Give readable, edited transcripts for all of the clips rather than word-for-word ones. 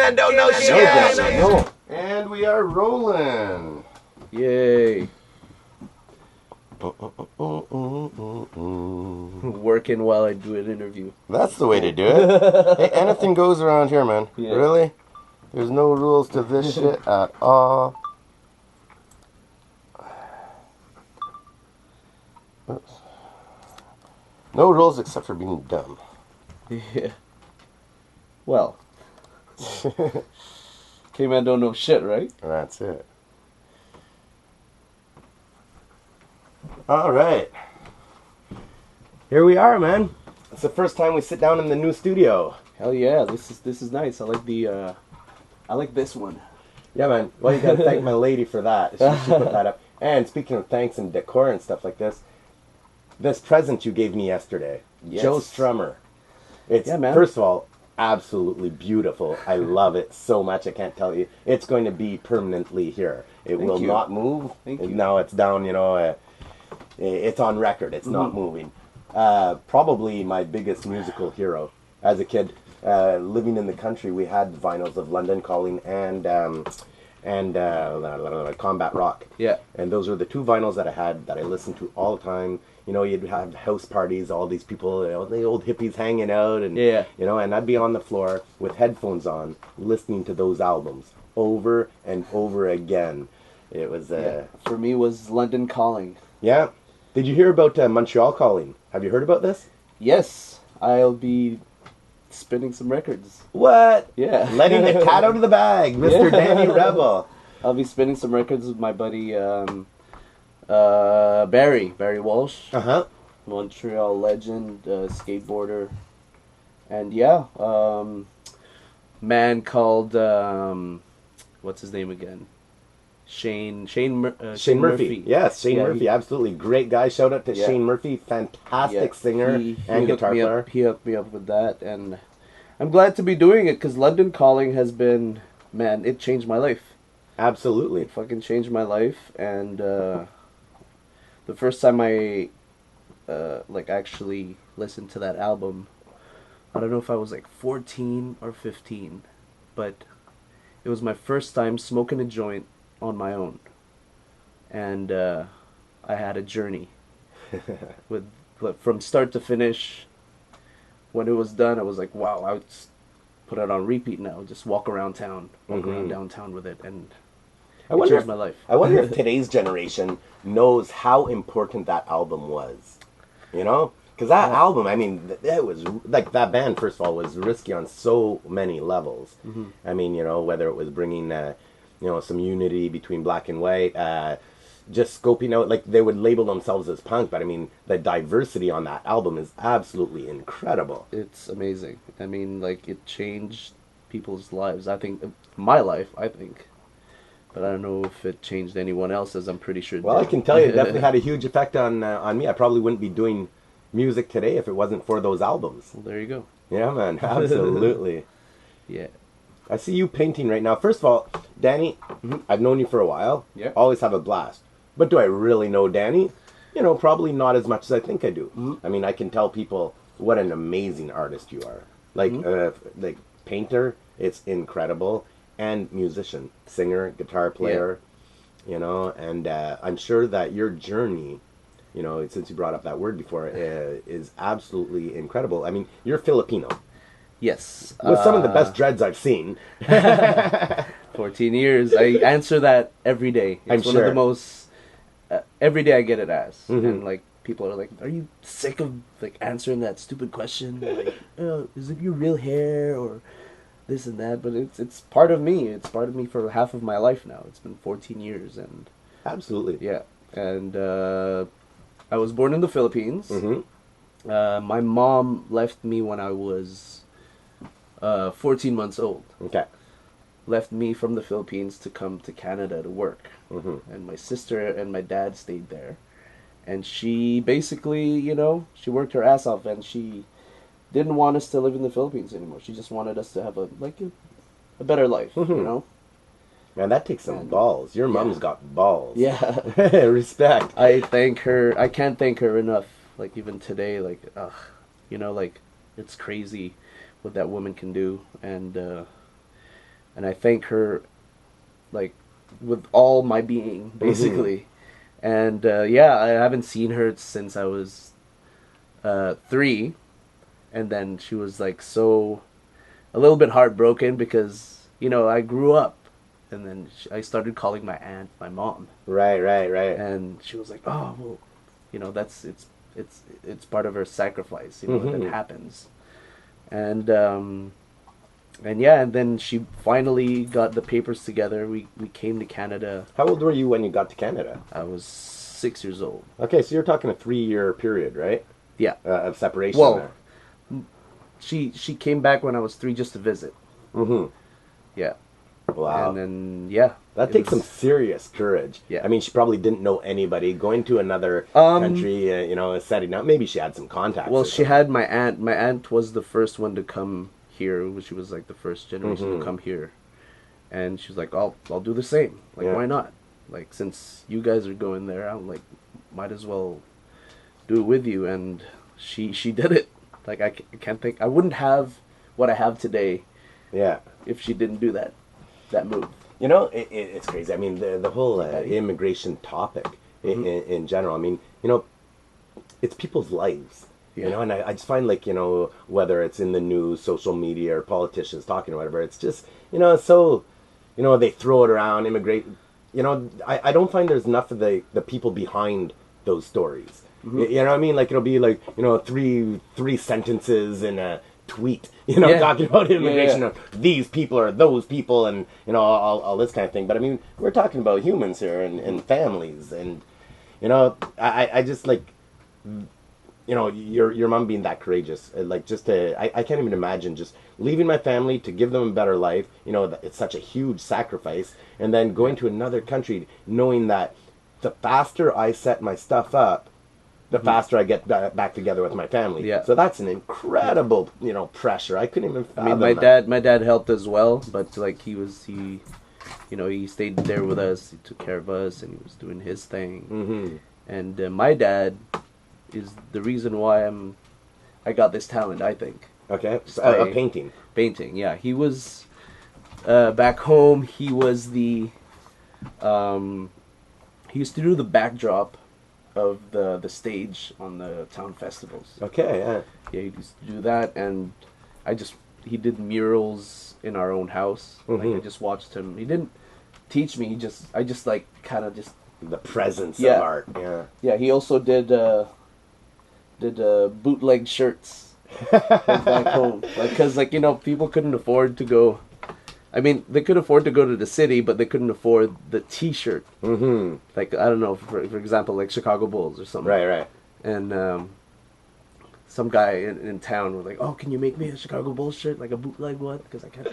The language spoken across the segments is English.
man don't know shit. No. And we are rolling. Yay. Working while I do an interview. That's the way to do it. Hey, anything goes around here, man. Yeah. Really? There's no rules to this shit at all. Oops. No rules except for being dumb. Yeah. Well. K-Man don't know shit, right? That's it. All right. Here we are, man. It's the first time we sit down in the new studio. Hell yeah, this is nice. I like this one. Yeah, man. Well, you gotta thank my lady for that. She put that up. And speaking of thanks and decor and stuff like this present you gave me yesterday, Yes. Joe Strummer. It's, Yeah, man. first of all, absolutely beautiful. I love it so much. I can't tell you. It's going to be permanently here. It Thank will you. not move. Thank you. Now it's down, it's on record. It's not moving. Probably my biggest musical hero. As a kid, living in the country, we had vinyls of London Calling and Combat Rock. Yeah. And those were the two vinyls that I had that I listened to all the time. You know, you'd have house parties, all these people, the old hippies hanging out, and Yeah. and I'd be on the floor with headphones on, listening to those albums over and over again. It was, For me was London Calling. yeah. Did you hear about Montreal Calling? Have you heard about this? Yes, I'll be spinning some records. What? Yeah. Letting the cat out of the bag, Mr. Yeah. Danny Rebel. I'll be spinning some records with my buddy Barry Walsh, Uh-huh. Montreal legend, skateboarder, and yeah, man called what's his name again? Shane Murphy. Yes, Shane Yeah, Murphy, absolutely. Great guy. Shout out to Yeah. Shane Murphy. Fantastic Yeah, singer he and hooked guitar me player. up. He hooked me up with that, and I'm glad to be doing it because London Calling has been, man, it changed my life. Absolutely. It fucking changed my life, and the first time I actually listened to that album, I don't know if I was like 14 or 15, but it was my first time smoking a joint on my own, and I had a journey with from start to finish. When it was done, I was like, wow, I would just put it on repeat now, just walk around town, walk around downtown with it, and it changed my life. I wonder if today's generation knows how important that album was. You know? Because that album, I mean, it was, like, that band, first of all, was risky on so many levels. I mean, whether it was bringing, some unity between black and white, just scoping out, like, they would label themselves as punk, but I mean, the diversity on that album is absolutely incredible. It's amazing. I mean, like, it changed people's lives. I think, my life, I think. But I don't know if it changed anyone else's. I'm pretty sure it Well, did. I can tell you, it definitely had a huge effect on me. I probably wouldn't be doing music today if it wasn't for those albums. Well, there you go. Yeah, man, absolutely. Yeah. I see you painting right now. First of all, Danny, I've known you for a while. Yeah. Always have a blast. But do I really know Danny? Probably not as much as I think I do. I mean, I can tell people what an amazing artist you are. Like painter, it's incredible. And musician, singer, guitar player, and I'm sure that your journey, since you brought up that word before, is absolutely incredible. I mean, you're Filipino. Yes. With some of the best dreads I've seen. 14 years. I answer that every day. It's I'm one sure. of the most... every day I get it asked. And, like, people are like, are you sick of, like, answering that stupid question? Like, is it your real hair or this and that? But it's part of me. It's part of me for half of my life now. It's been 14 years. And Absolutely. yeah. And I was born in the Philippines. My mom left me when I was 14 months old. Okay. Left me from the Philippines to come to Canada to work. And my sister and my dad stayed there. And she basically, she worked her ass off, and she didn't want us to live in the Philippines anymore. She just wanted us to have a better life, Man, that takes some balls. Your mom's got balls. Yeah. Respect. I thank her. I can't thank her enough. Like, even today, like, it's crazy what that woman can do. And and I thank her like with all my being, basically. And yeah, I haven't seen her since I was 3, and then she was like so a little bit heartbroken because I grew up, and then I started calling my aunt my mom, Right, right, right. and she was like, oh well, that's it's part of her sacrifice, that happens, and yeah, and then she finally got the papers together. We came to Canada. How old were you when you got to Canada? I was 6 years old. Okay, so you're talking a 3-year period, right? Yeah. Of separation Well, there. she came back when I was 3 just to visit. Mm-hmm. Yeah. Wow. And then yeah, that takes some serious courage. Yeah. I mean, she probably didn't know anybody. Going to another country, setting up. Maybe she had some contacts. Well, she had my aunt. My aunt was the first one to come here. She was like the first generation to come here, and she's like, I'll do the same. Like, why not? Like, since you guys are going there, I'm like, might as well do it with you. And she did it. Like, I can't think. I wouldn't have what I have today. Yeah. If she didn't do that move. It's crazy. I mean, the whole immigration topic in general. I mean, it's people's lives. Yeah. And I just find, like, whether it's in the news, social media, or politicians talking or whatever, it's just, so, they throw it around, immigrate. I don't find there's enough of the people behind those stories. You know what I mean? Like, it'll be like, three sentences in a tweet, talking about immigration. Yeah. Or these people are those people, and all this kind of thing. But I mean, we're talking about humans here and families, and I just like, your mom being that courageous, like, just I can't even imagine just leaving my family to give them a better life. It's such a huge sacrifice, and then going to another country, knowing that the faster I set my stuff up, the faster I get back together with my family. Yeah. So that's an incredible, pressure. I couldn't even fathom my that. my dad helped as well, but like he stayed there with us. He took care of us, and he was doing his thing. Mm-hmm. And my dad is the reason why I got this talent, I think. Okay. So, painting. Painting, yeah. He was back home. He was the he used to do the backdrop of the stage on the town festivals. Okay, yeah. Yeah, he used to do that, and he did murals in our own house. Like, I just watched him. He didn't teach me. I just like kind of just the presence of art. Yeah. Yeah, he also did bootleg shirts back home, because people couldn't afford to go. I mean, they could afford to go to the city, but they couldn't afford the T-shirt. Mm-hmm. Like, I don't know, for example, like Chicago Bulls or something. Right. And some guy in town was like, "Oh, can you make me a Chicago Bulls shirt, like a bootleg one? Because I can't."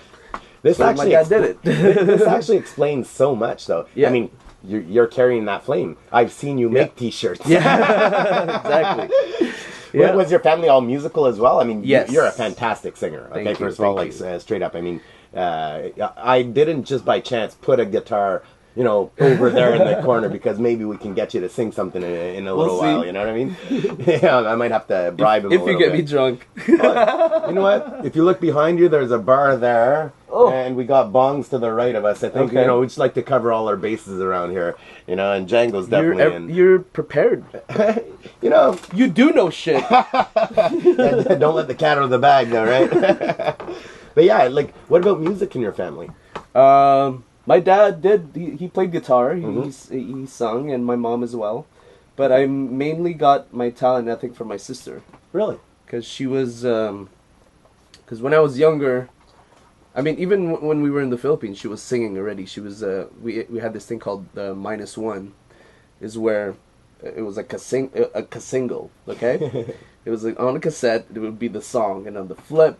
This so actually my dad did it. This actually explains so much, though. Yeah. I mean, you're carrying that flame. I've seen you make T-shirts. Yeah, exactly. Yeah. Was your family all musical as well? I mean, yes. You're a fantastic singer. Okay, Thank you, first of all, thank like, straight up. I mean, I didn't just by chance put a guitar, over there in the corner because maybe we can get you to sing something in a little while. You know what I mean? Yeah, I might have to bribe him a if little you get bit. me drunk. But, you know what? If you look behind you, there's a bar there, and we got bongs to the right of us. I think Okay. we just like to cover all our bases around here. And Django's definitely in. You're prepared. You do know shit. Don't let the cat out of the bag, though, right? But yeah, like, what about music in your family? My dad did. He played guitar. He sung, and my mom as well. But I mainly got my talent, I think, from my sister. Really? Because she was. Because when I was younger, I mean, even when we were in the Philippines, she was singing already. She was. We had this thing called -1, is where it was like a single. Okay, it was like on a cassette. It would be the song, and on the flip,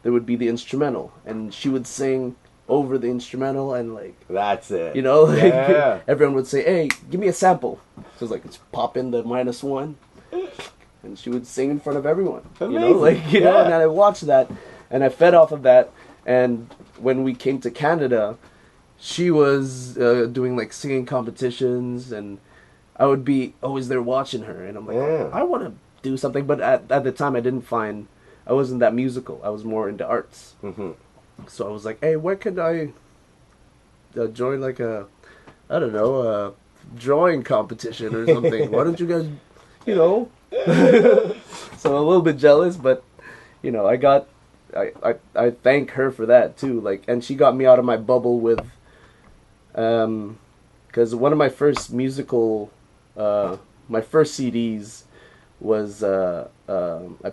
there would be the instrumental, and she would sing over the instrumental, and like that's it. Like, everyone would say, "Hey, give me a sample." So it's like, let's pop in the -1, and she would sing in front of everyone. Amazing. And I watched that, and I fed off of that. And when we came to Canada, she was doing like singing competitions, and I would be always there watching her, and I'm like, I want to do something, but at the time I wasn't that musical. I was more into arts. Mm-hmm. So I was like, hey, where could I join like I don't know, a drawing competition or something? Why don't you guys, you know? So I'm a little bit jealous, but you know, I thank her for that too. Like, and she got me out of my bubble with, because one of my first my first CDs was I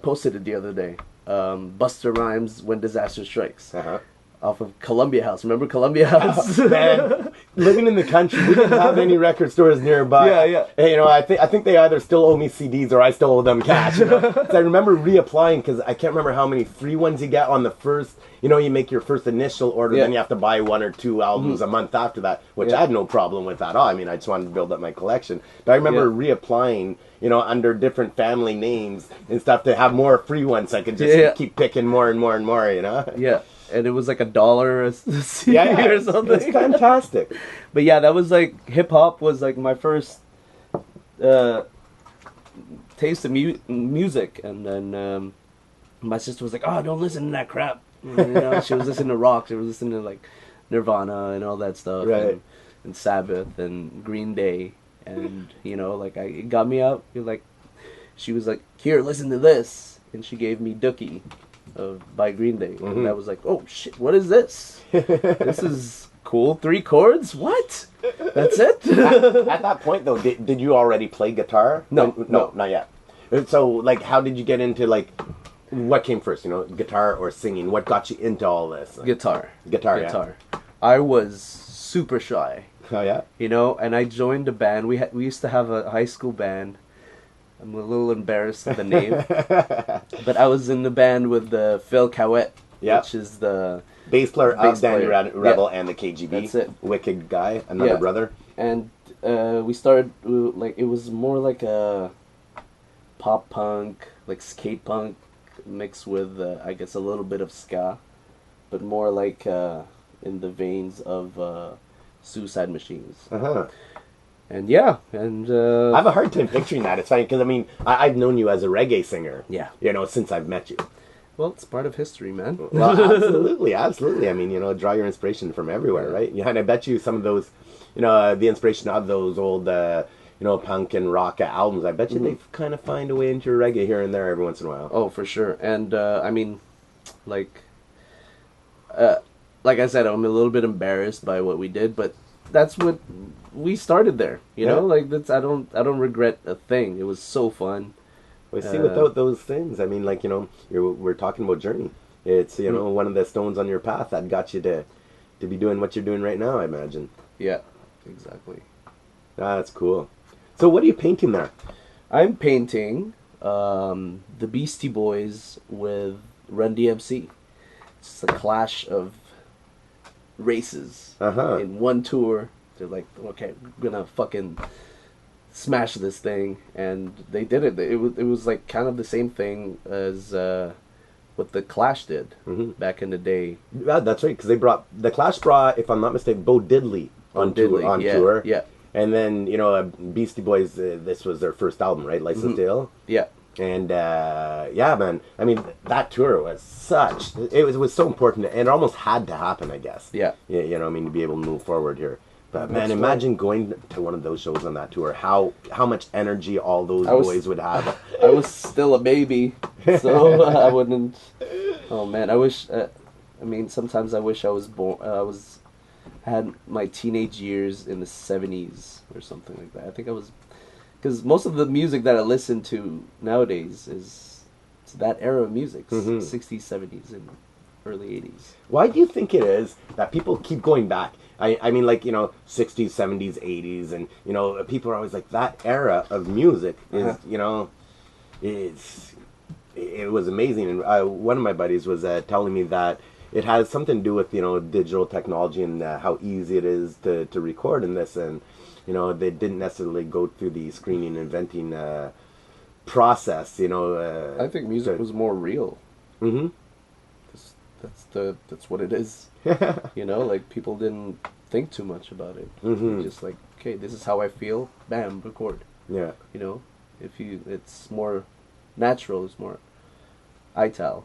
posted it the other day. Busta Rhymes, When Disaster Strikes. Uh-huh. Off of Columbia House. Remember Columbia House? Man, living in the country, we didn't have any record stores nearby. Yeah, yeah. And, you know, I think they either still owe me CDs or I still owe them cash. You know? 'Cause I remember reapplying because I can't remember how many free ones you get on the first. You know, you make your first initial order, Yeah. then you have to buy 1 or 2 albums a month after that, which Yeah. I had no problem with at all. I mean, I just wanted to build up my collection. But I remember reapplying, you know, under different family names and stuff to have more free ones so I could just keep picking more and more and more, you know? Yeah. And it was like $1 a CD Yeah, or something. it's fantastic. But yeah, that was like, hip hop was like my first taste of music. And then my sister was like, oh, don't listen to that crap. You know, she was listening to rock. She was listening to like Nirvana and all that stuff. Right. And Sabbath and Green Day. And, you know, like it got me out. Like, she was like, here, listen to this. And she gave me Dookie by Green Day. Mm-hmm. And I was like, oh shit, what is this? This is cool. 3 chords? What? That's it? At that point, though, did you already play guitar? No, not yet. So, like, how did you get into, like, what came first, you know, guitar or singing? What got you into all this? Guitar. Guitar, yeah. I was super shy, Oh, yeah? you know, and I joined a band. We used to have a high school band. I'm a little embarrassed of the name. But I was in the band with Phil Cowett, which is the bass player of Danny Rebel Yeah. and the KGB. That's it. Wicked guy, another brother. And we started, like, it was more like a pop punk, like skate punk mixed with, I guess, a little bit of ska, but more like in the veins of Suicide Machines. Uh-huh. And yeah, and I have a hard time picturing that. It's funny because, I mean, I've known you as a reggae singer. Yeah. You know, since I've met you. well, it's part of history, man. Well, absolutely, absolutely. I mean, you know, draw your inspiration from everywhere, right? Yeah, and I bet you some of those, you know, the inspiration of those old, you know, punk and rock albums, I bet you they kind of find a way into your reggae here and there every once in a while. Oh, for sure. And I mean, like I said, I'm a little bit embarrassed by what we did, but that's what we started there. You know, like that's I don't regret a thing. It was so fun. Well, see, without those things, I mean, like, you know, we're talking about journey. It's, you know, one of the stones on your path that got you to be doing what you're doing right now, I imagine. Yeah, exactly. That's cool. So what are you painting there? I'm painting the Beastie Boys with Run DMC. It's a clash of races in one tour. They're like, okay, we're gonna fucking smash this thing, and they did it. It was like kind of the same thing as what the Clash did back in the day. Yeah, that's right, because the Clash brought, if I'm not mistaken, Bo Diddley on tour. Yeah. And then, you know, Beastie Boys, this was their first album, right? License to Ill? Yeah. And, yeah, man, I mean, that tour was it was so important, and it almost had to happen, I guess. Yeah. You know, I mean, to be able to move forward here. But, man, imagine going to one of those shows on that tour, how much energy all those boys would have. I was still a baby, so I wouldn't... Oh, man, I wish... I mean, sometimes I wish I was born... I had my teenage years in the 70s or something like that. I think I was... Because most of the music that I listen to nowadays is that era of music, 60s, 70s, and early 80s. Why do you think it is that people keep going back? I mean, like, you know, 60s, 70s, 80s, and, you know, people are always like, that era of music is, you know, it was amazing. And one of my buddies was telling me that it has something to do with, you know, digital technology and how easy it is to record in this. And, you know, they didn't necessarily go through the screening and inventing process, you know. I think music was more real. Mm-hmm. That's what it is. You know, like, people didn't think too much about it. Just like, okay, this is how I feel. Bam, record. Yeah. You know, it's more natural. It's more ital.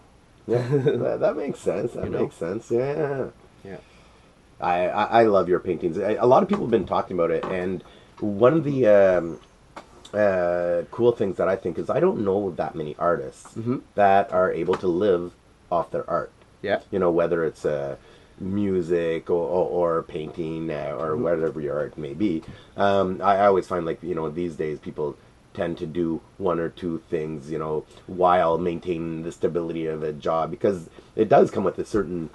Yeah, that makes sense. That makes sense. Yeah. Yeah. I love your paintings. A lot of people have been talking about it, and one of the cool things that I think is I don't know that many artists that are able to live off their art. Yeah. Whether it's music or painting or whatever your art may be. I always find like these days people tend to do one or two things while maintaining the stability of a job, because it does come with a certain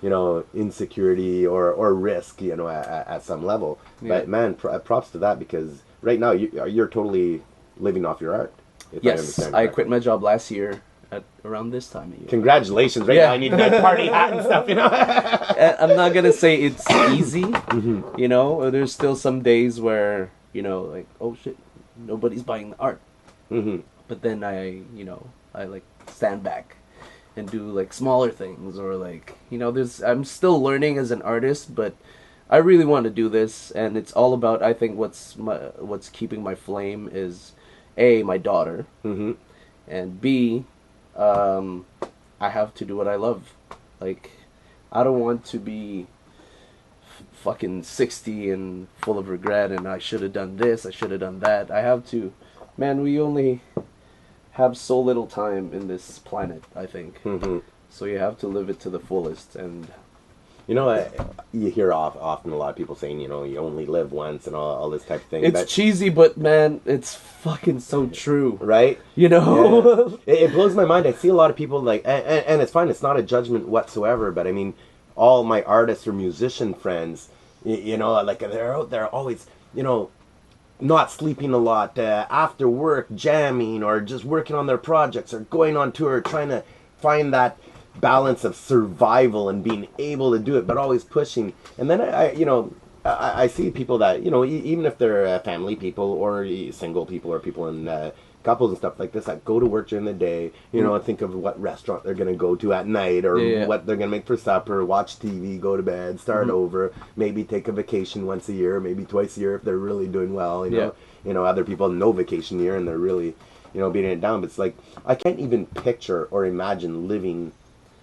insecurity or risk at some level. Yeah. But man, props to that, because right now you're totally living off your art. Yes, I quit my job last year at around this time of year. Congratulations! Right now I need that party hat and stuff. I'm not gonna say it's easy. There's still some days where like, oh shit, nobody's buying the art. But then I like stand back and do like smaller things, or like I'm still learning as an artist, but I really want to do this, and it's all about, I think what's keeping my flame is A, my daughter, and B, I have to do what I love. Like, I don't want to be fucking 60 and full of regret and I should have done this, I should have done that. I have to, man, we only have so little time in this planet, I think. So you have to live it to the fullest. And you hear often a lot of people saying, you only live once and all this type of thing. It's cheesy, but man, it's fucking so true. Right? Yeah. It blows my mind. I see a lot of people like, and it's fine, it's not a judgment whatsoever, but I mean, all my artists or musician friends, like they're out there always, not sleeping a lot, after work, jamming, or just working on their projects, or going on tour, trying to find that balance of survival and being able to do it, but always pushing. And then I see people that even if they're family people or single people or people in couples and stuff like this, that go to work during the day, and think of what restaurant they're going to go to at night, or what they're going to make for supper, watch TV, go to bed, start over, maybe take a vacation once a year, maybe twice a year if they're really doing well. Other people no vacation year and they're really beating it down. But it's like, I can't even picture or imagine living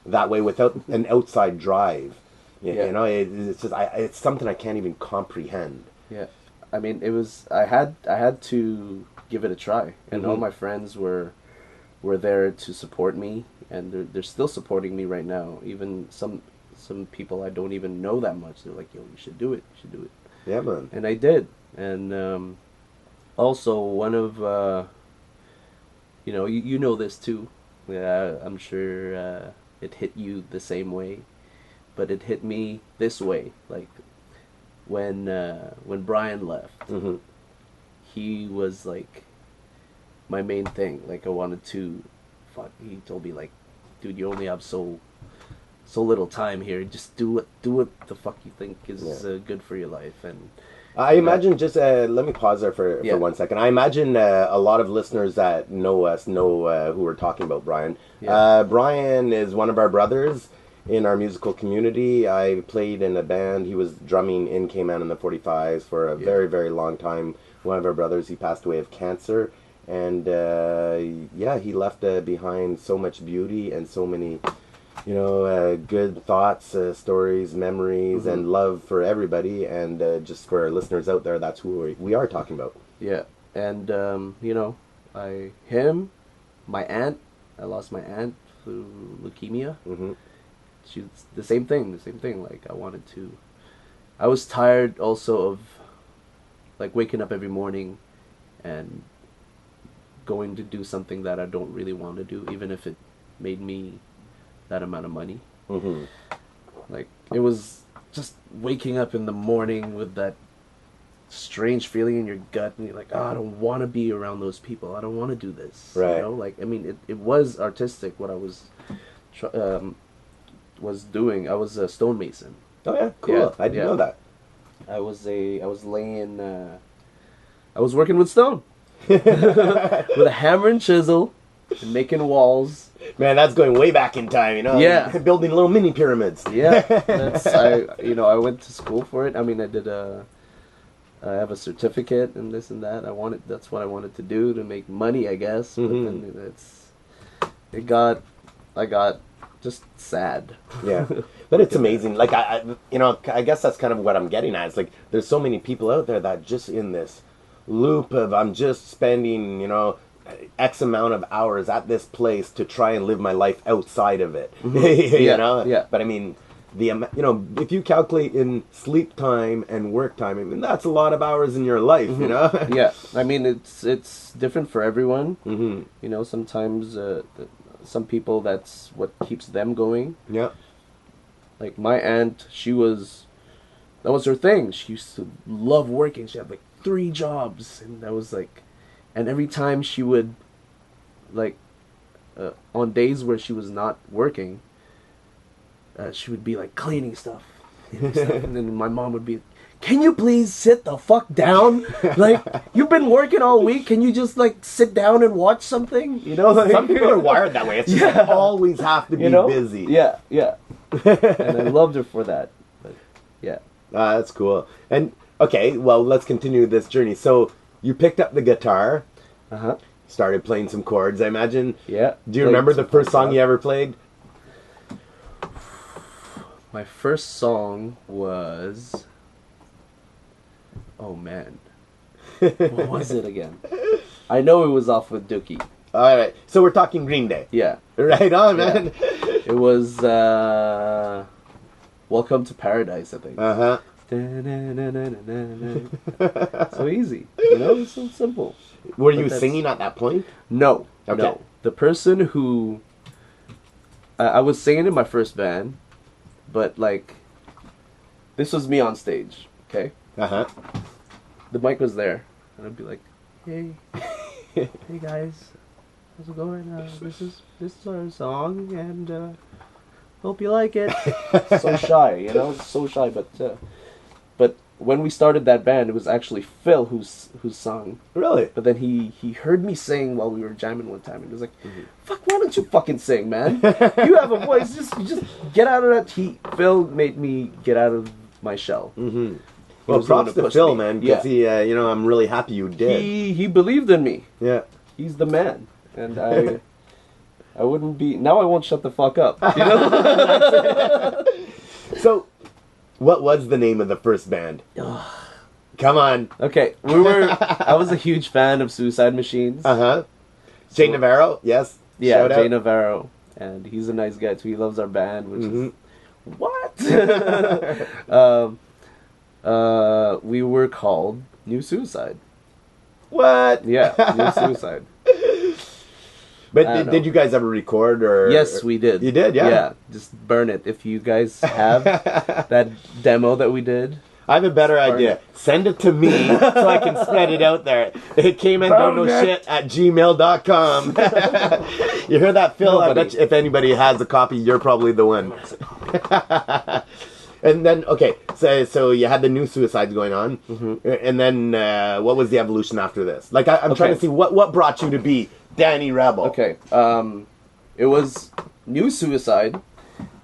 that way without an outside drive. It's just it's something I can't even comprehend. Yeah, I mean, I had to give it a try, and all my friends were there to support me, and they're still supporting me right now. Even some people I don't even know that much, they're like, yo, you should do it, Yeah, man. And I did. And also one of you know this too, I'm sure it hit you the same way, but it hit me this way. Like when Brian left, he was like my main thing. Like I wanted to, he told me like, dude, you only have so little time here. Just do what the fuck you think is good for your life. And I imagine, just let me pause there for 1 second. I imagine a lot of listeners that know us know who we're talking about, Brian. Brian is one of our brothers in our musical community. I played in a band. He was drumming in K-Man and the 45s for a very, very long time. One of our brothers, he passed away of cancer. And he left behind so much beauty and so many good thoughts, stories, memories, and love for everybody. And just for our listeners out there, that's who we are talking about. Yeah. And, my aunt, I lost my aunt through leukemia. She's the same thing. Like, I was tired also of, like, waking up every morning and going to do something that I don't really want to do, even if it made me that amount of money. Like, it was just waking up in the morning with that strange feeling in your gut, and you're like, I don't want to be around those people. I don't want to do this. Right. Like, I mean, it was artistic what I was doing. I was a stonemason. Oh yeah, cool. Yeah, I didn't know that. I was working with stone. With a hammer and chisel and making walls. Man, that's going way back in time, Yeah. Building little mini pyramids. Yeah. I went to school for it. I mean, I have a certificate and this and that. That's what I wanted to do, to make money, I guess. But then I got just sad. Yeah, but it's amazing. Like I guess that's kind of what I'm getting at. It's like there's so many people out there that just in this loop of I'm just spending, X amount of hours at this place to try and live my life outside of it. Yeah. But I mean, if you calculate in sleep time and work time, I mean that's a lot of hours in your life. Yeah, I mean it's different for everyone. Mm-hmm. Sometimes some people that's what keeps them going. Yeah. Like my aunt, that was her thing. She used to love working. She had like 3 jobs, and that was like, and every time she would, like, on days where she was not working, she would be like cleaning stuff, and then my mom would be, "Can you please sit the fuck down? Like, you've been working all week. Can you just like sit down and watch something? Like, Some people are wired that way. It's just like always have to be busy. Yeah. And I loved her for that. But yeah. That's cool. And okay, well, let's continue this journey. So you picked up the guitar, started playing some chords, I imagine. Yeah. Do you remember the first song you ever played? My first song was... Oh, man. What was it again? I know it was off with Dookie. All right. So we're talking Green Day. Yeah. Right on, man. Yeah. It was Welcome to Paradise, I think. Uh-huh. So easy. It's so simple. Were you singing at that point? No. Okay. No. The person who... I was singing in my first band, but, like, this was me on stage, okay? Uh-huh. The mic was there, and I'd be like, "Hey, hey guys, how's it going? This is our song, and hope you like it." So shy, so shy. But when we started that band, it was actually Phil who's sung. Really? But then he heard me sing while we were jamming one time, and he was like, "Fuck, why don't you fucking sing, man? You have a voice. Just get out of that." Phil made me get out of my shell. Mm-hmm. Well, props to Phil, man, because he, I'm really happy you did. He believed in me. Yeah. He's the man. And I wouldn't be... Now I won't shut the fuck up. So, what was the name of the first band? Come on. Okay, I was a huge fan of Suicide Machines. Uh-huh. Jay Navarro, yes. Yeah, Shout Jay out. Navarro. And he's a nice guy, too. He loves our band, which is... What? We were called New Suicide. What? Yeah, New Suicide. But did you guys ever record or? Yes, we did. You did, yeah. Yeah, just burn it. If you guys have that demo that we did. I have a better idea. Send it to me so I can spread it out there. It came in don't know shit at gmail.com. You heard that, Phil? Nobody. I bet you, if anybody has a copy, you're probably the one. And then, okay, so you had the New Suicides going on, and then what was the evolution after this? Like, I'm trying to see what brought you to be Danny Rebel. Okay, it was New Suicide,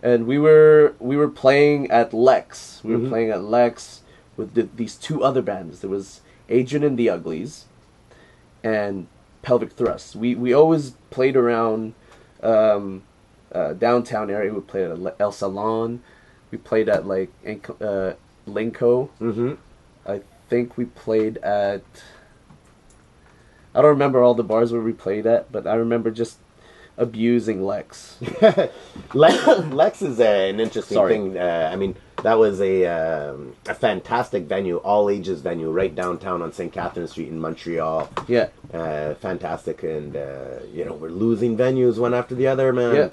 and we were playing at Lex. We were playing at Lex with these 2 other bands. There was Adrian and the Uglies, and Pelvic Thrust. We always played around downtown area. We played at El Salon. We played at like Linco. Mm-hmm. I think we played at... I don't remember all the bars where we played at, but I remember just abusing Lex. Lex is an interesting thing. I mean, that was a fantastic venue, all ages venue, right downtown on St. Catherine Street in Montreal. Yeah. Fantastic, and we're losing venues one after the other, man.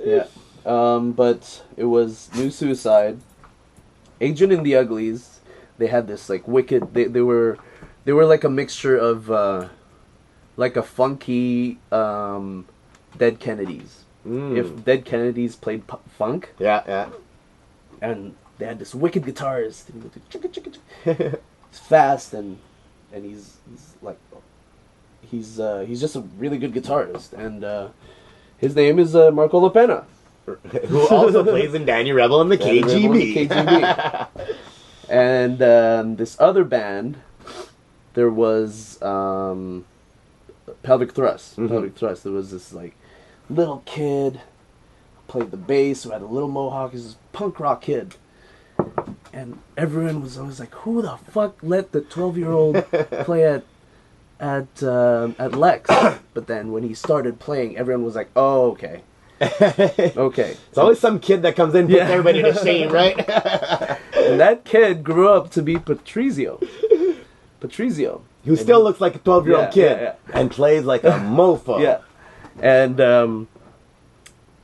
Yeah. But it was New Suicide, Adrian and the Uglies. They had this like wicked. They were like a mixture of like a funky Dead Kennedys. If Dead Kennedys played funk. Yeah. And they had this wicked guitarist. It's fast and he's just a really good guitarist, and his name is Marco LaPena. Who also plays in Danny Rebel and the KGB. And this other band, there was Pelvic Thrust. Pelvic Thrust. There was this like little kid, played the bass, who had a little mohawk. He's this punk rock kid. And everyone was always like, who the fuck let the 12-year-old play at Lex? But then when he started playing, everyone was like, oh, okay. Okay. It's always some kid that comes in and puts everybody to shame, right? And that kid grew up to be Patrizio. Who still looks like a 12-year-old kid and plays like a mofo. Yeah. And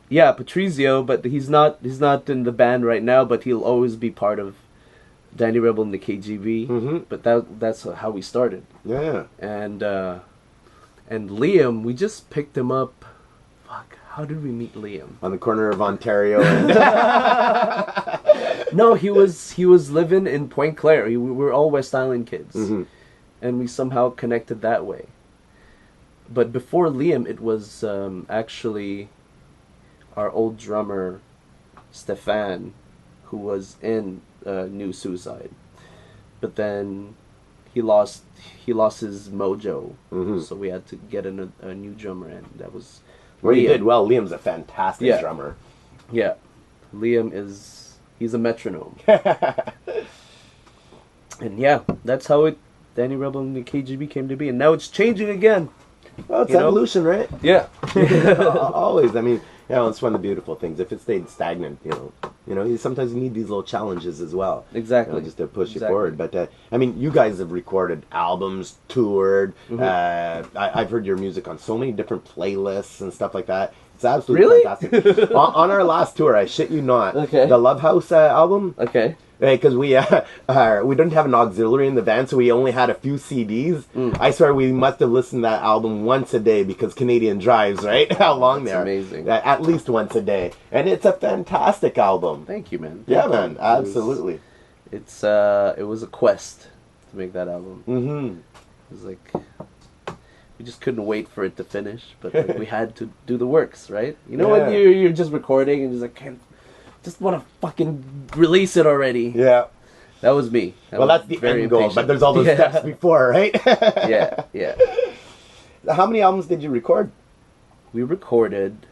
Patrizio, but he's not in the band right now, but he'll always be part of Danny Rebel and the KGB. Mm-hmm. But that's how we started. Yeah. And Liam, we just picked him up. Fuck, how did we meet Liam? On the corner of Ontario and... No, he was living in Point Claire. We were all West Island kids. Mm-hmm. And we somehow connected that way. But before Liam, it was actually our old drummer, Stefan, who was in New Suicide. But then he lost his mojo, so we had to get a new drummer, and that was Well, Liam. you did well. Liam's a fantastic drummer. Yeah, Liam he's a metronome. And that's how Danny Rebel and the KGB came to be, and now it's changing again. Well, it's evolution, right? Yeah. Always. I mean, it's one of the beautiful things. If it stayed stagnant, sometimes you need these little challenges as well. Exactly. Just to push you forward. But, I mean, you guys have recorded albums, toured. I've heard your music on so many different playlists and stuff like that. It's absolutely fantastic. on our last tour, I shit you not, the Love House album. Okay. Because we didn't have an auxiliary in the van, so we only had a few CDs. I swear we must have listened to that album once a day because Canadian drives, right? How long they are. Amazing. At least once a day. And it's a fantastic album. Thank you, man. Yeah, man. Absolutely. It was a quest to make that album. Mm-hmm. It was like, we just couldn't wait for it to finish, but we had to do the works, right? You know when you're just recording and just like, just want to fucking release it already. Yeah. That was me. That's the end goal, but there's all those steps before, right? Yeah. How many albums did you record? We recorded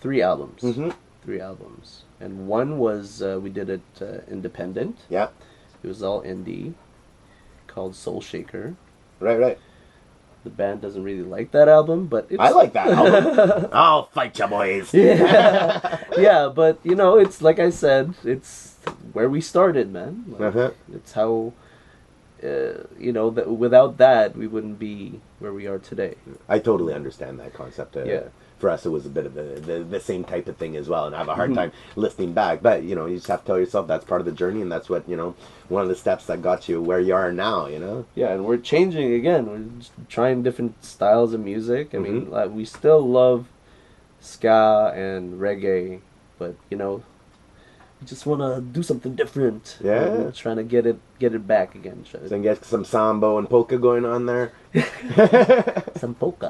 3 albums. Mm-hmm. 3 albums. And one was, we did it independent. Yeah. It was all indie, called Soul Shaker. Right. The band doesn't really like that album, but I like that album. I'll fight ya, boys. Yeah, but it's like I said, it's where we started, man. It's how, that without that we wouldn't be where we are today. I totally understand that concept. For us, it was a bit of the same type of thing as well, and I have a hard time listening back. But you just have to tell yourself that's part of the journey, and that's what one of the steps that got you where you are now. Yeah, and we're changing again. We're just trying different styles of music. I mean, we still love ska and reggae, but we just want to do something different. Yeah, we're trying to get it back again. So get some sambo and polka going on there. Some polka.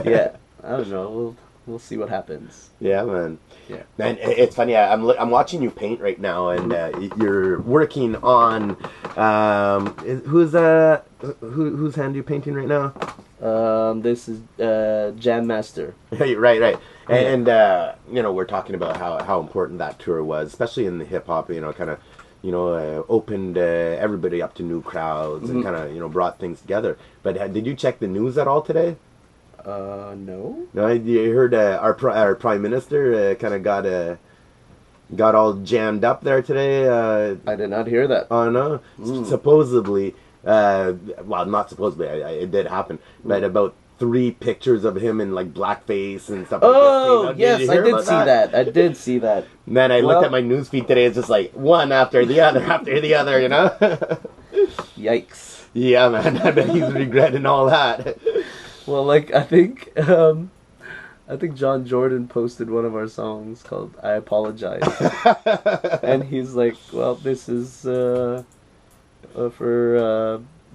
Yeah. I don't know. We'll see what happens. Yeah, man. Yeah. Man, it's funny. I'm watching you paint right now, and you're working on whose hand are you painting right now? This is Jam Master. Right. And we're talking about how important that tour was, especially in the hip hop. Kind of. Opened everybody up to new crowds and kind of brought things together. But did you check the news at all today? No. No, you heard our prime minister kind of got all jammed up there today. I did not hear that. Oh no! Supposedly, well, not supposedly. It did happen, but about 3 pictures of him in like blackface and stuff. Oh yes, I did see that. I did see that. Then I looked at my newsfeed today. It's just like one after the other, after the other. Yikes. Yeah, man. I bet he's regretting all that. Well, like I think John Jordan posted one of our songs called "I Apologize," and he's like, "Well, this is for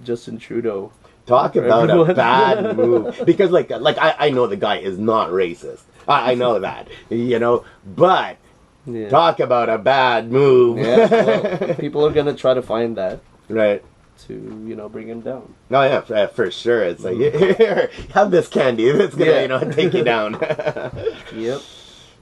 Justin Trudeau." Talk about a bad move, because like I know the guy is not racist. I know that, but talk about a bad move. Yeah, well, people are gonna try to find that, right? To bring him down. Oh yeah, for sure. It's like, here, have this candy. It's gonna take you down. Yep.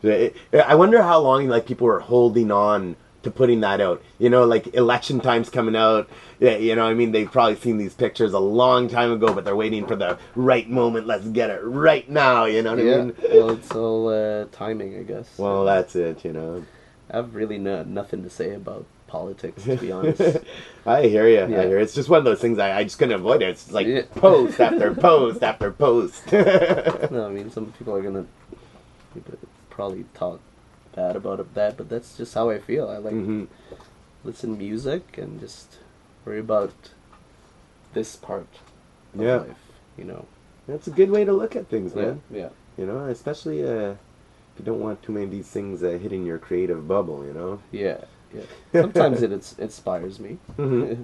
I wonder how long like people were holding on to putting that out. You know, like election time's coming out. Yeah, you know, I mean, they've probably seen these pictures a long time ago, but they're waiting for the right moment. Let's get it right now. You know what I mean? Well, it's all timing, I guess. Well, that's it. You know. I have really nothing to say about politics, to be honest. I hear you. Yeah. I hear. It's just one of those things I just couldn't avoid it. It's like Yeah. post after post after post. No, I mean, some people are gonna probably talk bad about that, but that's just how I feel. I like listen to music and just worry about this part of life, you know. That's a good way to look at things, man. Yeah. You know, especially if you don't want too many of these things hitting your creative bubble, you know. Yeah. Sometimes it inspires me, Mm-hmm.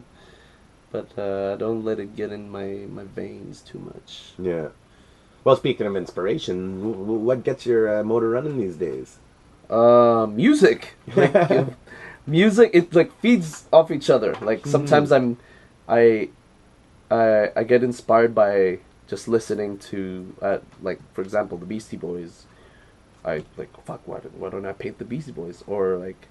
but I don't let it get in my veins too much. Yeah. Well, speaking of inspiration, what gets your motor running these days? Music. Like, music, it like feeds off each other. Like sometimes I get inspired by just listening to like, for example, the Beastie Boys. I like, fuck, why don't I paint the Beastie Boys? Or like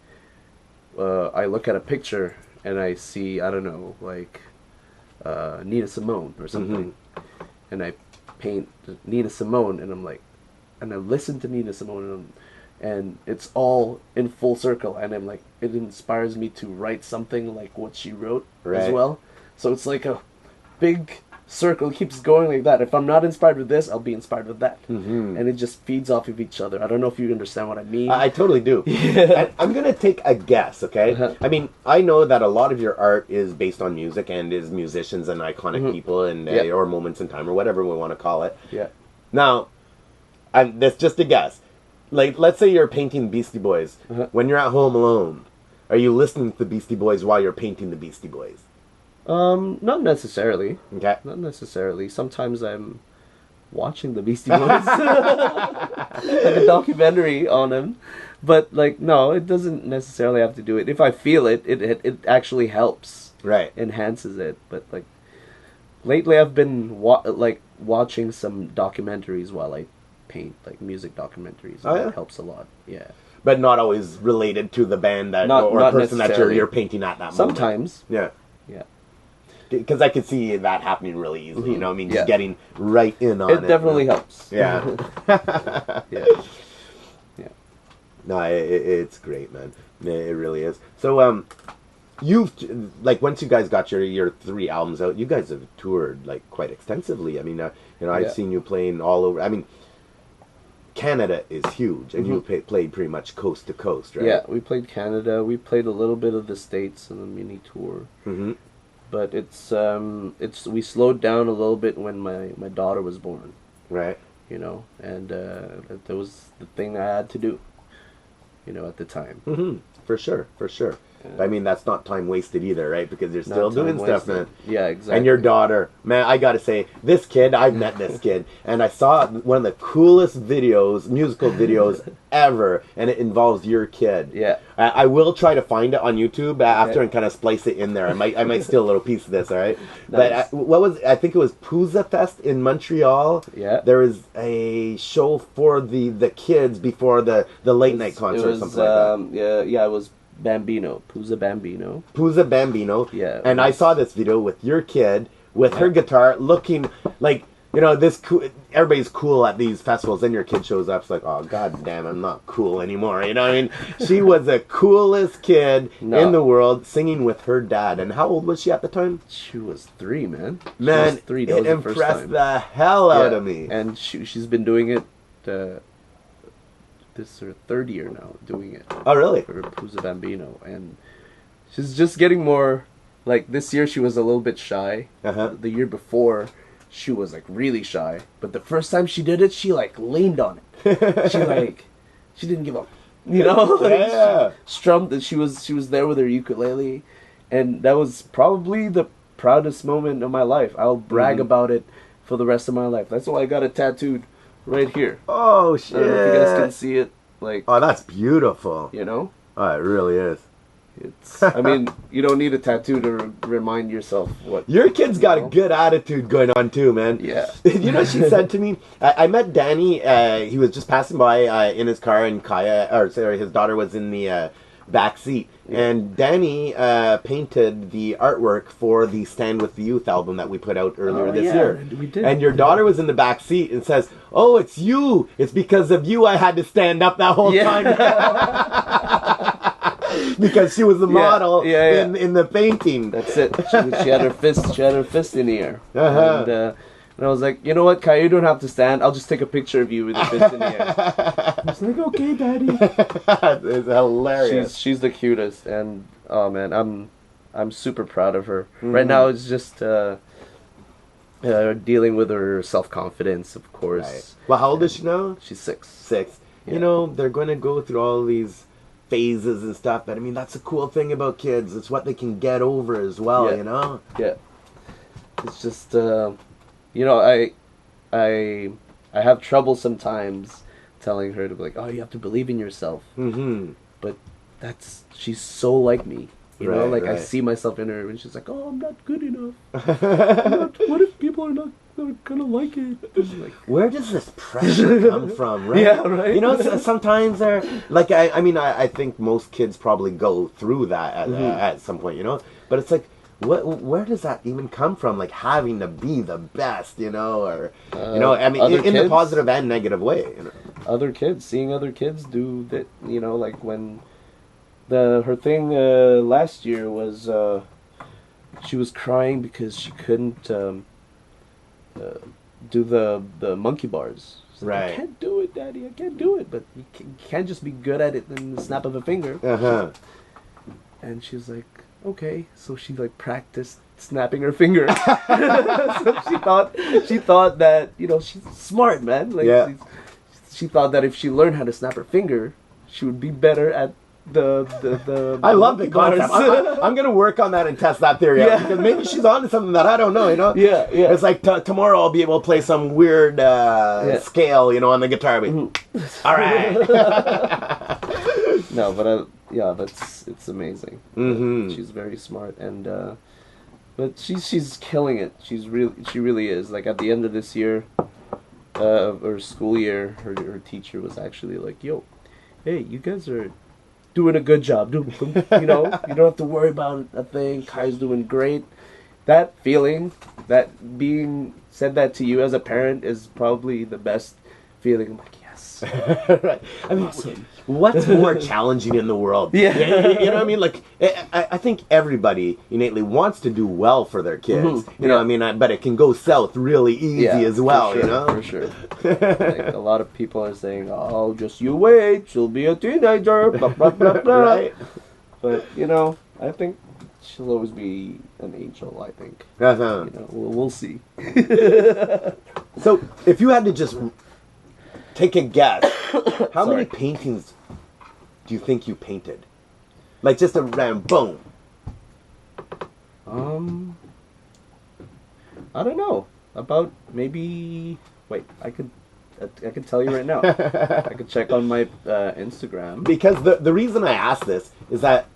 I look at a picture and I see, I don't know, like Nina Simone or something, and I paint Nina Simone, and I'm like, and I listen to Nina Simone, and it's all in full circle, and I'm like, it inspires me to write something like what she wrote as well. So it's like a big circle, keeps going like that. If I'm not inspired with this, I'll be inspired with that, and it just feeds off of each other. I don't know if you understand what I mean. I totally do. Yeah. I'm gonna take a guess. Okay. I mean, I know that a lot of your art is based on music and is musicians and iconic people and or moments in time or whatever we want to call it. Yeah. Now, that's just a guess. Like, let's say you're painting Beastie Boys. When you're at home alone, are you listening to the Beastie Boys while you're painting the Beastie Boys? Not necessarily. Okay. Not necessarily. Sometimes I'm watching the Beastie Boys, like a documentary on them. But like, no, it doesn't necessarily have to do it. If I feel it, it actually helps. Right. Enhances it. But like, lately I've been watching some documentaries while I paint, like music documentaries. Oh, and yeah? It helps a lot. Yeah. But not always related to the band that Not person that necessarily. you're painting at that moment. Sometimes. Yeah. Yeah. Because I could see that happening really easily. You know, I mean, just Yeah. getting right in on it. It definitely helps. Yeah. Yeah. Yeah. No, it's great, man. It really is. So, you've like once you guys got your 3 albums out, you guys have toured like quite extensively. I mean, you know, I've seen you playing all over. I mean, Canada is huge, and you played pretty much coast to coast, right? Yeah, we played Canada. We played a little bit of the States in a mini tour. But it's we slowed down a little bit when my daughter was born. Right. You know, and that was the thing I had to do. You know, at the time. For sure. I mean, that's not time wasted either, right? Because you're still doing stuff, man. Yeah, exactly. And your daughter, man, I gotta say, this kid, I've met this kid, and I saw one of the coolest videos, musical videos ever, and it involves your kid. Yeah. I will try to find it on YouTube after and kind of splice it in there. I might steal a little piece of this, all right? Nice. But I think it was Pooza Fest in Montreal. Yeah. There was a show for the kids before the late night concert or something like that. Yeah, it was Bambino, Pooza Bambino. Pooza Bambino. Yeah. And I saw this video with your kid with her guitar looking like, you know, everybody's cool at these festivals, then your kid shows up, it's like, oh, god damn, I'm not cool anymore, you know what I mean? She was the coolest kid in the world, singing with her dad. And how old was she at the time? She was 3, man. Man, she was 3. That was it the first impressed time. the hell out of me. And she's been doing it, this is her 3rd year now, doing it. Oh, really? For Pooza Bambino. And she's just getting more, like, this year she was a little bit shy. The year before, she was, like, really shy. But the first time she did it, she, like, leaned on it. She didn't give up. You know? Like, she strummed it. She was there with her ukulele. And that was probably the proudest moment of my life. I'll brag about it for the rest of my life. That's why I got it tattooed right here. Oh, shit. I don't know if you guys can see it. Like, oh, that's beautiful. you know? Oh, it really is. I mean, you don't need a tattoo to remind yourself what. Your kid's got know? a good attitude going on too, man. Yeah. You know, she said to me, I met Danny. He was just passing by in his car, and his daughter was in the back seat. Yeah. And Danny painted the artwork for the Stand with the Youth album that we put out earlier this year. We did. And your daughter was in the back seat and says, "Oh, it's you. It's because of you I had to stand up that whole time." Because she was the model in the painting. That's it. She had her fist. She had her fist in the air. Uh-huh. And I was like, you know what, Kai, you don't have to stand. I'll just take a picture of you with your fist in the air. I was like, okay, Daddy. It's hilarious. She's the cutest, and oh man, I'm super proud of her. Mm-hmm. Right now, it's just dealing with her self-confidence, of course. Right. Well, how old is she now? She's 6. 6. Yeah. You know, they're going to go through all these phases and stuff, but I mean, that's the cool thing about kids. It's what they can get over as well, Yeah. you know? Yeah. It's just, you know, I have trouble sometimes telling her to be like, oh, you have to believe in yourself. Mm-hmm. But she's so like me. You know, Right, like right. I see myself in her and she's like, oh, I'm not good enough. What if people are not gonna like it? I'm like, Where does this pressure come from, right? Yeah, right. You know, sometimes they're like, I think most kids probably go through that at some point, you know. But it's like, where does that even come from? Like having to be the best, you know, or you know, I mean, in the positive and negative way. You know? seeing other kids do that. You know, like when her thing last year was she was crying because she couldn't do the monkey bars. She's like, Right. I can't do it, Daddy. I can't do it. But you can't just be good at it in the snap of a finger. Uh-huh. And she's like, okay. So she like practiced snapping her finger. So she thought that, you know, she's smart, man. Like Yeah. she thought that if she learned how to snap her finger, she would be better at the I love the bars. concept. I'm going to work on that and test that theory out, because maybe she's onto something that I don't know, you know? Yeah. It's like tomorrow I'll be able to play some weird scale, you know, on the guitar. But, all right. No, but it's amazing. Mm-hmm. She's very smart, and but she's killing it. She really is. Like at the end of this year, or school year, her teacher was actually like, "Yo, hey, you guys are doing a good job. You know, you don't have to worry about a thing. Kai's doing great." That feeling, that being said that to you as a parent, is probably the best feeling. I'm like, yes. Right. I mean, Awesome. what's more challenging in the world? Yeah. You know what I mean? Like, I think everybody innately wants to do well for their kids. Mm-hmm. You know what I mean? But it can go south really easy as well, for sure, you know? For sure. Like, a lot of people are saying, oh, just you wait, she'll be a teenager, blah, blah, blah, blah. Right? But, you know, I think she'll always be an angel, I think. Uh-huh. You know, we'll see. So, if you had to just take a guess, how many Sorry. paintings do you think you painted? Like, just a random boom. I don't know. About maybe... Wait, I could tell you right now. I could check on my Instagram. Because the reason I ask this is that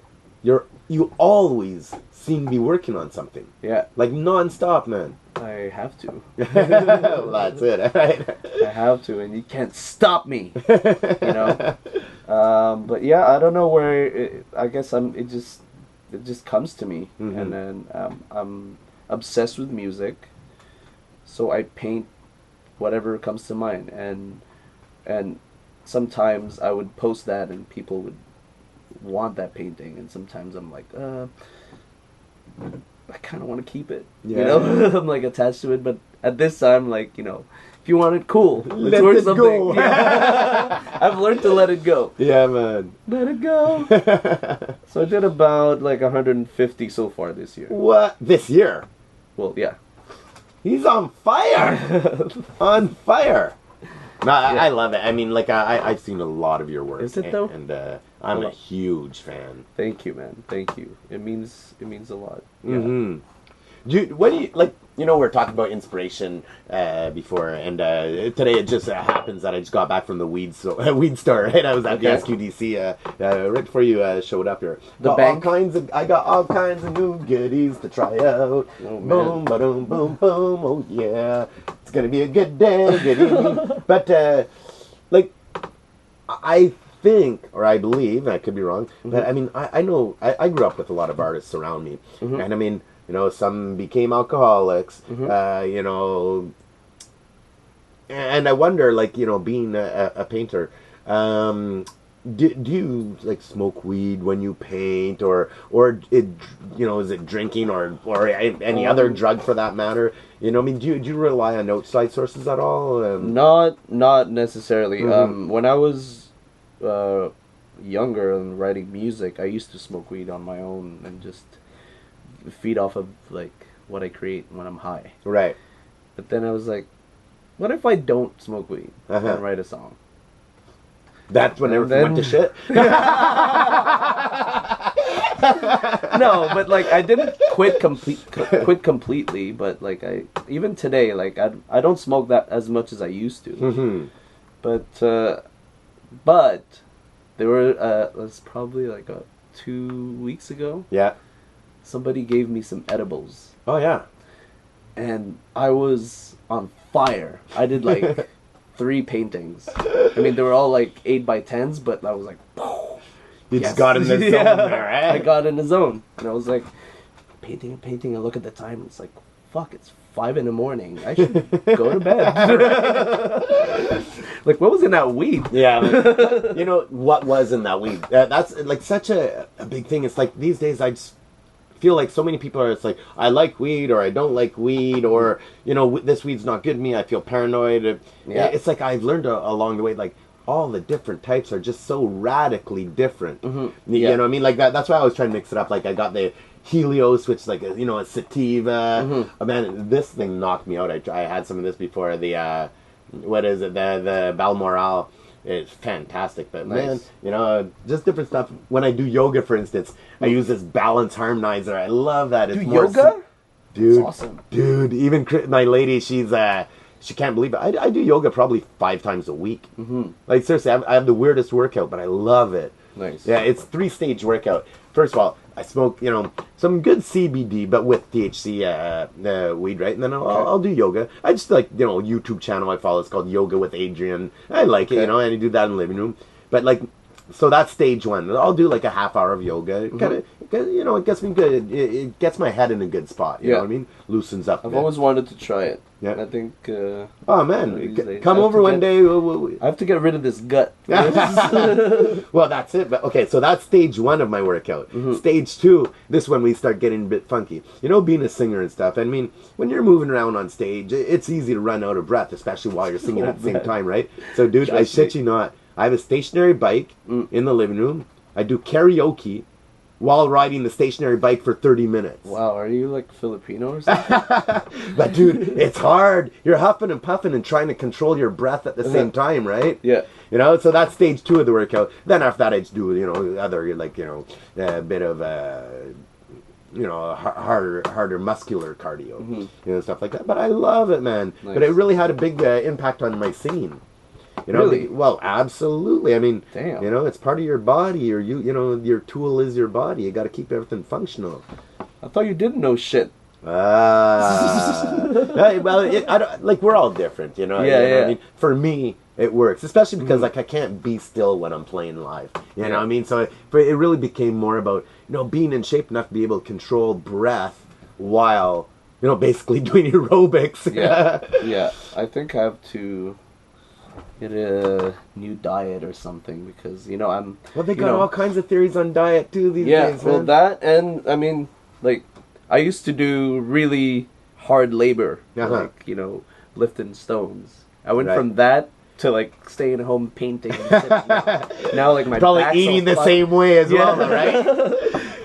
you always seem to be working on something. Yeah, Like, non-stop, man. I have to. Well, that's it, right? I have to, and you can't stop me. You know. But yeah, I don't know where. I guess it just comes to me, Mm-hmm. and then I'm obsessed with music, so I paint whatever comes to mind, and sometimes I would post that, and people would want that painting, and sometimes I'm like, I kind of want to keep it. Yeah. You know, I'm like attached to it, but at this time, like, you know, if you want it, cool. Let's Let work it something. go. Yeah. I've learned to let it go. Yeah, man. Let it go. So I did about like 150 so far this year. What? This year? Well, yeah. He's on fire! On fire! No, I love it. I mean, like, I've seen a lot of your work. Is it, though? And I'm a huge fan. Thank you, man. Thank you. It means a lot. Yeah. Mm-hmm. What do you like? You know, we're talking about inspiration before, and today it just happens that I just got back from the weed store. Right, I was at the SQDC right before you showed up here. I got all kinds of new goodies to try out. Oh, boom, boom, boom, boom. Oh yeah, it's gonna be a good day, good evening. But like, I think, or I believe, and I could be wrong, but I mean, I know I grew up with a lot of artists around me, and I mean. You know, some became alcoholics, you know, and I wonder, like, you know, being a painter, do you, like, smoke weed when you paint, or it, you know, is it drinking, or any other drug for that matter? You know, I mean, do you rely on outside sources at all? Not necessarily. When I was younger and writing music, I used to smoke weed on my own and just feed off of like what I create when I'm high. Right. But then I was like, what if I don't smoke weed and write a song? That's when everything went to shit? No, but like I didn't quit completely, but like even today, like I don't smoke that as much as I used to. But there were it was probably like 2 weeks ago. Yeah. Somebody gave me some edibles. Oh, yeah. And I was on fire. I did like 3 paintings. I mean, they were all like 8x10s, but I was like, you just got in the zone there, eh? I got in the zone. And I was like, painting and painting. I look at the time, and it's like, fuck, it's 5 a.m. I should go to bed. Like, what was in that weed? Yeah. Like, you know, what was in that weed? That's like such a big thing. It's like these days I just feel like so many people are, it's like, I like weed or I don't like weed, or, you know, this weed's not good to me, I feel paranoid. Yeah. It's like I've learned along the way, like, all the different types are just so radically different. You know what I mean? Like, that's why I was trying to mix it up. Like, I got the Helios, which is like, you know, a sativa. Oh, man, this thing knocked me out. I had some of this before. The, what is it? The Balmoral. It's fantastic, but man, you know, just different stuff. When I do yoga, for instance, I use this balance harmonizer. I love that. It's more yoga? Dude, that's awesome. Dude, even my lady, she can't believe it. I do yoga probably 5 times a week. Like, seriously, I have the weirdest workout, but I love it. Nice. Yeah, it's 3-stage workout. First of all, I smoke, you know, some good CBD, but with THC weed, right? And then I'll do yoga. I just like, you know, YouTube channel I follow. It's called Yoga with Adrian. I like it, you know, and I do that in the living room. But like, so that's stage 1. I'll do like a half hour of yoga. Kind of, you know, it gets me good. It gets my head in a good spot. You know what I mean? Loosens up. I've always wanted to try it. Yeah. I think. Oh man, come over one day. I have to get rid of this gut. Well, that's it. But okay, so that's stage 1 of my workout. Stage 2, this one we start getting a bit funky. You know, being a singer and stuff. I mean, when you're moving around on stage, it's easy to run out of breath, especially while you're singing at the same time, right? So, dude, I shit you not. I have a stationary bike in the living room. I do karaoke while riding the stationary bike for 30 minutes. Wow, are you like Filipino or something? But dude, it's hard. You're huffing and puffing and trying to control your breath at the same time, right? Yeah. You know, so that's stage 2 of the workout. Then after that, I just do, you know, other, like, you know, a bit of, you know, harder muscular cardio, you know, stuff like that. But I love it, man. Nice. But it really had a big impact on my singing. You know, really? Well, absolutely. I mean, damn. You know, it's part of your body, or you know, your tool is your body. You got to keep everything functional. I thought you didn't know shit. Well, I don't, like, we're all different, you know. Yeah, you know what I mean? For me, it works, especially because like I can't be still when I'm playing live. You know what I mean? So it really became more about, you know, being in shape enough to be able to control breath while, you know, basically doing aerobics. Yeah. I think I have to get a new diet or something, because, you know, well, they got all kinds of theories on diet too these days. Yeah, well, that, and I mean, like, I used to do really hard labor, like, you know, lifting stones. I went from that to like staying at home painting and sitting. Now like my probably back's eating the same way as well, right?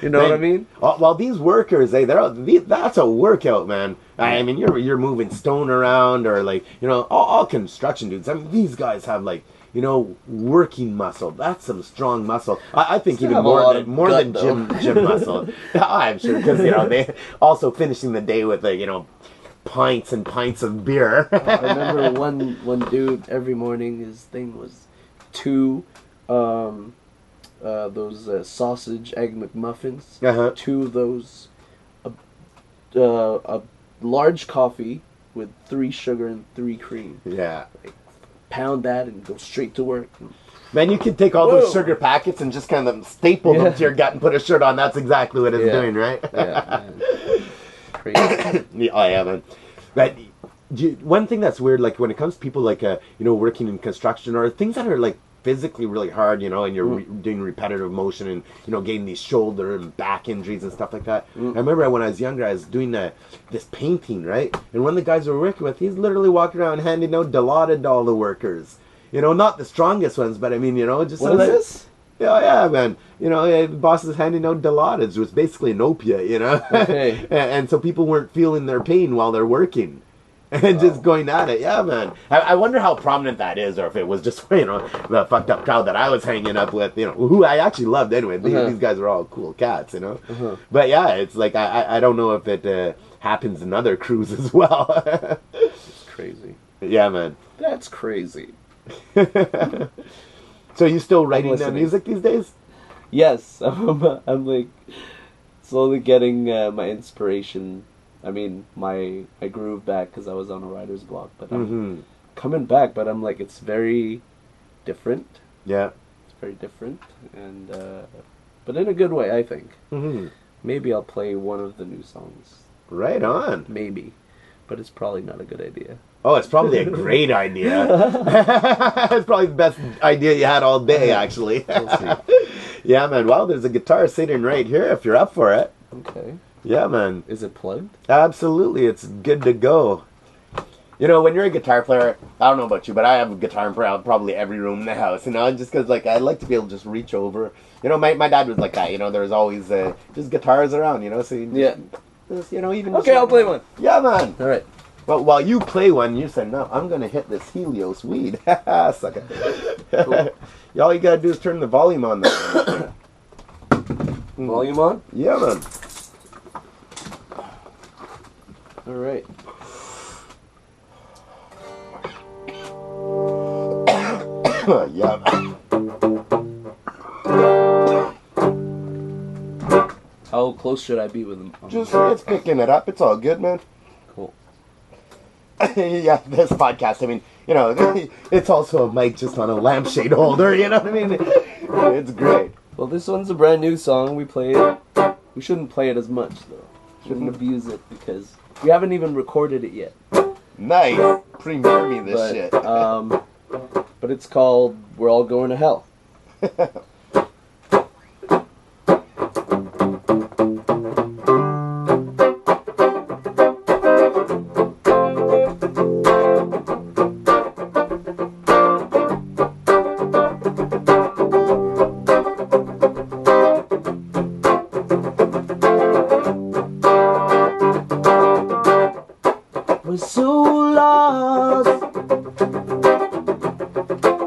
You know what I mean? Well, these workers, that's a workout, man. I mean, you're moving stone around, or like, you know, all construction dudes. I mean, these guys have like, working muscle. That's some strong muscle. I think Still even have a lot more of than gut, gym muscle. I'm sure because they also finishing the day with pints and pints of beer. I remember one dude every morning. His thing was two those sausage egg McMuffins, two of those, a large coffee with 3 sugar and 3 cream. Yeah. Like, pound that and go straight to work. Man, you can take all those sugar packets and just kind of staple them to your gut and put a shirt on. That's exactly what it's doing, right? Yeah, man. Crazy. Yeah, man. But one thing that's weird, like when it comes to people like working in construction or things that are like physically really hard, and you're doing repetitive motion and getting these shoulder and back injuries and stuff like that. I remember when I was younger, I was doing this painting, right? And one of the guys we were working with, he's literally walking around handing out Dilaudid to all the workers. Not the strongest ones, but I mean, just what is this? Yeah, man. The boss is handing out Dilaudid, which is basically an opiate, Okay. and so people weren't feeling their pain while they're working. And just going at it, yeah, man. I wonder how prominent that is, or if it was just the fucked up crowd that I was hanging up with, who I actually loved anyway. These guys are all cool cats, But yeah, it's like I don't know if it happens in other crews as well. It's crazy. Yeah, man. That's crazy. So you still writing music these days? Yes, I'm like slowly getting my inspiration. I mean, my groove back because I was on a writer's block, but I'm coming back. But I'm like, it's very different. Yeah, it's very different, and but in a good way, I think. Maybe I'll play one of the new songs. Right on. Maybe, but it's probably not a good idea. Oh, it's probably a great idea. It's probably the best idea you had all day, actually. We'll see. Yeah, man. Well, there's a guitar sitting right here if you're up for it. Okay. Yeah, man. Is it plugged? Absolutely. It's good to go. When you're a guitar player, I don't know about you, but I have a guitar in probably every room in the house, just because, I like to be able to just reach over. My dad was like that, there was always just guitars around, so you just, even... Okay, I'll play one. Yeah, man. All right. Well, while you play one, you said, no, I'm going to hit this Helios weed. Suck it. Cool. All you got to do is turn the volume on. Volume on? Yeah, man. All right. Yeah, man. How close should I be with them? Just, it's picking it up. It's all good, man. Cool. Yeah, this podcast, I mean, it's also a mic just on a lampshade holder, you know what I mean? It's great. Well, this one's a brand new song. We play it. We shouldn't play it as much, though. Shouldn't abuse it because we haven't even recorded it yet. Nice. Premiere me this shit. But it's called We're All Going to Hell. We're so lost,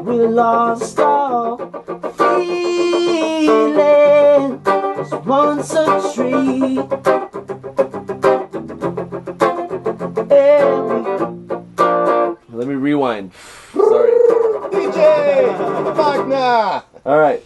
we lost our feeling. Was once a tree, let me rewind. Sorry. DJ Wagner! All right.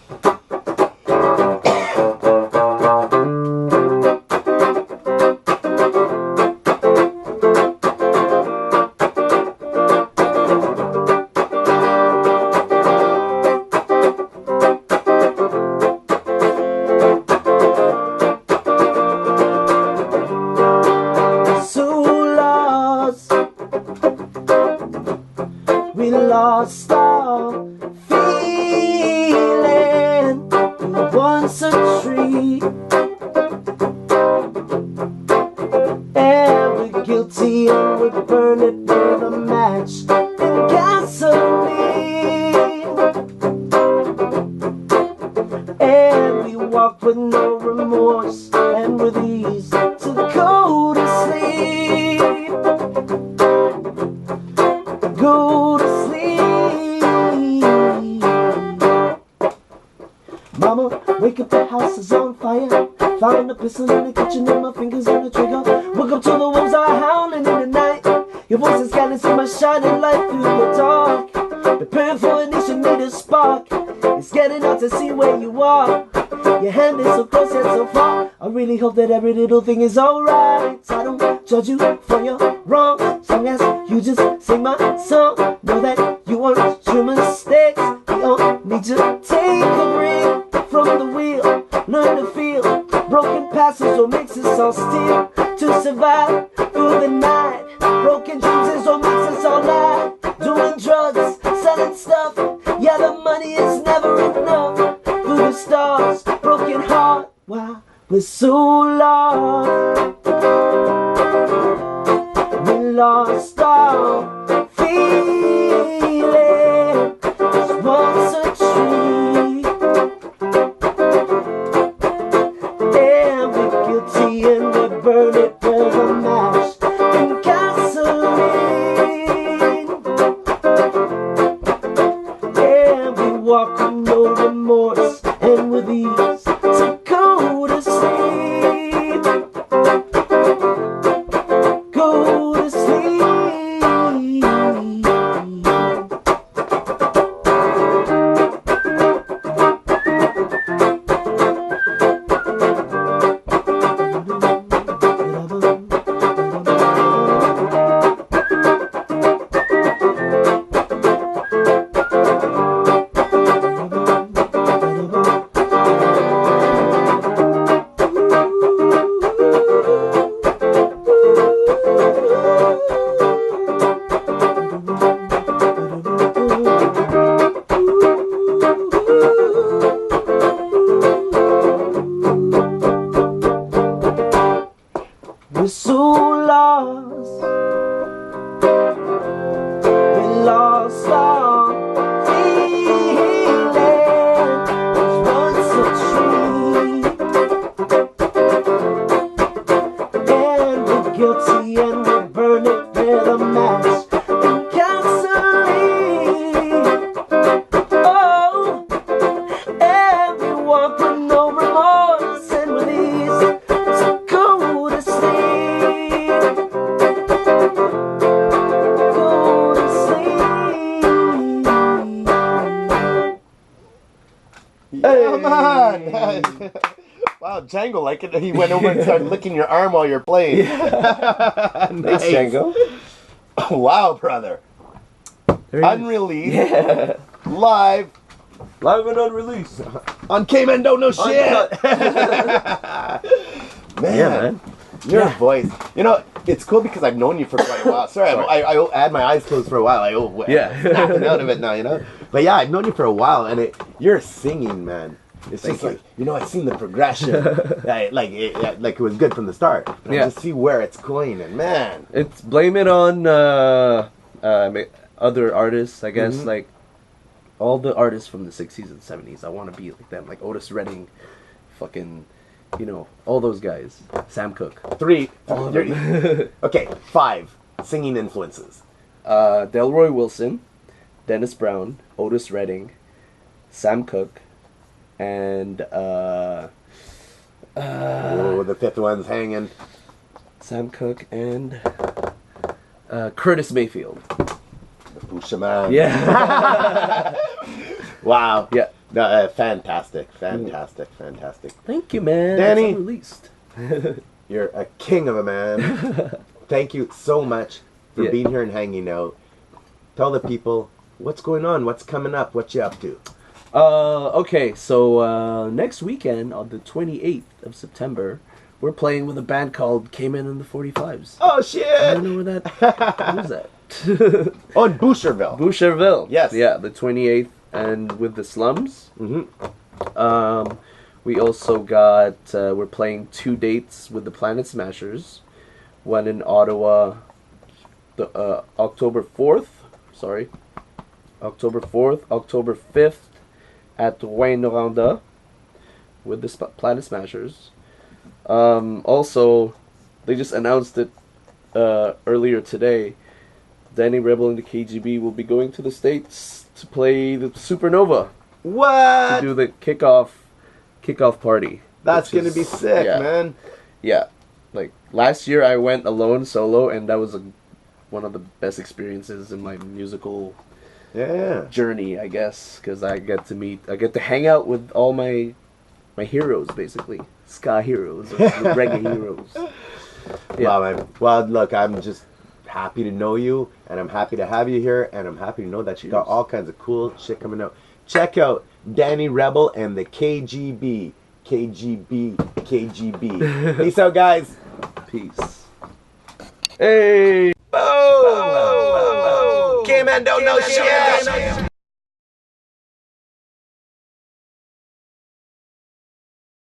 We lost our feeling. We were once a tree, and we're guilty and we burn it with a match and gasoline. And we walk with no remorse and with ease to go to sleep. Go to sleep. the house is on fire. Found a pistol in the kitchen and my fingers on the trigger. Woke up to the wolves are howling in the night. Your voice is guiding my shining light through the dark. Preparing for ignition, need a spark. It's getting hard to see where you are. Your hand is so close yet so far. I really hope that every little thing is alright. I don't judge you for your wrongs, as long as you just sing my song. Know that you weren't your mistakes. We all need to take a break from the wheel. Learn to feel broken passes what makes us all steal to survive through the night. Broken dreams is what makes us all lie. Doing drugs, selling stuff. Yeah, the money is never enough. Through the stars, broken heart. Wow, we're so lost. We lost our feeling. This once a tree. And we're guilty and we burn it with a match and gasoline. And we walk with no remorse and with ease to go to sleep. Go to sleep. We're so lost. We lost our feeling. There's once a tree. And we're guilty and we burn it with a match and gasoline. Oh, and we walk with no remorse and with ease to go to sleep. Go to sleep. Yeah, man. Wow, Django, like it. He went over and started licking your arm while you're playing. Thanks, Nice. Django. Wow, brother. There he is. Unreleased, Yeah. live Live and unreleased. on Cayman Don't Know Shit. Man, Yeah, man. your Yeah. voice. You know, it's cool because I've known you for quite a while. Sorry, I had my eyes closed for a while. Yeah. snapping out of it now, you know. But yeah, I've known you for a while, and you're singing, man. It's Thank just you. like, you know, I've seen the progression. Like it was good from the start. But Yeah. I just see where it's going, and man. It's blame it on other artists, I guess. Mhm. Like all the artists from the 60s and 70s. I want to be like them, like Otis Redding, fucking, you know, all those guys. Sam Cooke. 3. All of them. Okay, 5 singing influences. Delroy Wilson, Dennis Brown, Otis Redding, Sam Cooke, and Oh, the 5th one's hanging. Sam Cooke and Curtis Mayfield. Shaman. Yeah. Wow. Yeah. No, fantastic. Fantastic. Thank you, man. Danny. It's unreleased. You're a king of a man. Thank you so much for Yeah. being here and hanging out. Tell the people what's going on, what's coming up, what you up to. Okay, so next weekend on the 28th of September, we're playing with a band called Cayman and the 45s. Oh, I shit! don't know where that. What is that? Oh, in Boucherville. Boucherville. Yes. Yeah, the 28th, and with the Slums. Mm-hmm. We also got. We're playing 2 dates with the Planet Smashers. One in Ottawa, the October 4th. Sorry, October 4th, October 5th, at Rouyn-Noranda with the Planet Smashers. Also, they just announced it earlier today. Danny Rebel and the KGB will be going to the States to play the Supernova, to What? do the kickoff kickoff party. That's which gonna is- be sick, yeah. man. Yeah, like last year I went alone solo, and that was one of the best experiences in my musical Yeah. journey, I guess, because I get to hang out with all my heroes, basically ska heroes, or reggae heroes. Yeah. Wow, man. Well, look, I'm just happy to know you, and I'm happy to have you here, and I'm happy to know that you got Cheers. all kinds of cool shit coming out. Check out Danny Rebel and the KGB. KGB. KGB. Peace out, guys. Peace. Hey. Boom! Came and don't know shit.